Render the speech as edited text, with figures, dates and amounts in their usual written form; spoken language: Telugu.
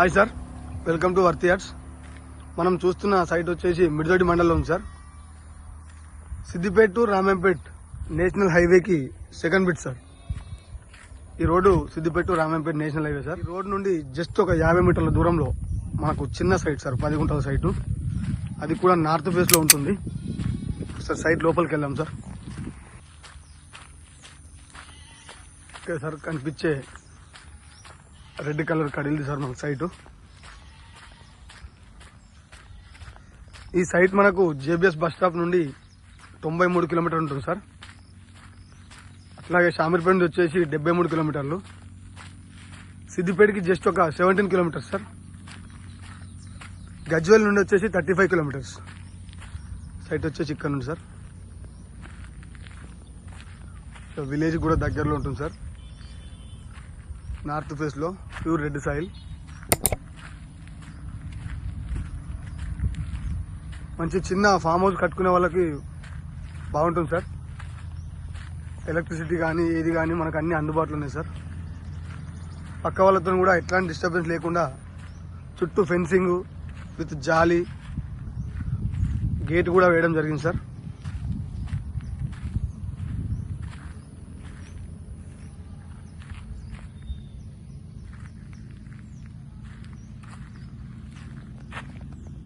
Hi sir, welcome to Worthy Yards. మనం చూస్తున్న సైట్ వచ్చేసి మిడిదొడ్డి మండలంలో ఉంది sir. Siddipet to Ramampet national హైవేకి సెకండ్ బిట్ సార్. ఈ road Siddipet to Ramampet national highway sir. ఈ రోడ్ నుండి జస్ట్ ఒక 50 మీటర్ల దూరంలో మనకు చిన్న సైట్ సార్, 10 గుంటల సైటు. అది కూడా నార్త్ ఫేస్ లో ఉంటుంది సార్. సైట్ లోపలికి వెళ్ళాం సార్. ఓకే సార్, కనిపించే రెడ్ కలర్ కడిల్ది సార్ మన సైటు. ఈ సైట్ మనకు జేబీఎస్ బస్ స్టాప్ నుండి 93 కిలోమీటర్ ఉంటుంది సార్. అట్లాగే షామీర్పేట నుండి వచ్చేసి 73 కిలోమీటర్లు. సిద్దిపేటకి జస్ట్ ఒక 17 కిలోమీటర్స్ సార్. గజ్వేల్ నుండి వచ్చేసి 35 కిలోమీటర్స్. సైట్ వచ్చేసి ఇక్కడ నుండి సార్. విలేజ్ కూడా దగ్గరలో ఉంటుంది సార్. నార్త్ ఫేస్ లో ప్యూర్ రెడ్ సాయిల్. మంచి చిన్న ఫామ్ హౌస్ కట్టుకునే వాళ్ళకి బాగుంటుంది సార్. ఎలక్ట్రిసిటీ కానీ ఏది కానీ మనకు అన్ని అందుబాటులో ఉన్నాయి సార్. పక్క వాళ్ళతో కూడా ఎట్లాంటి డిస్టర్బెన్స్ లేకుండా చుట్టూ ఫెన్సింగ్ విత్ జాలి గేట్ కూడా వేయడం జరిగింది సార్.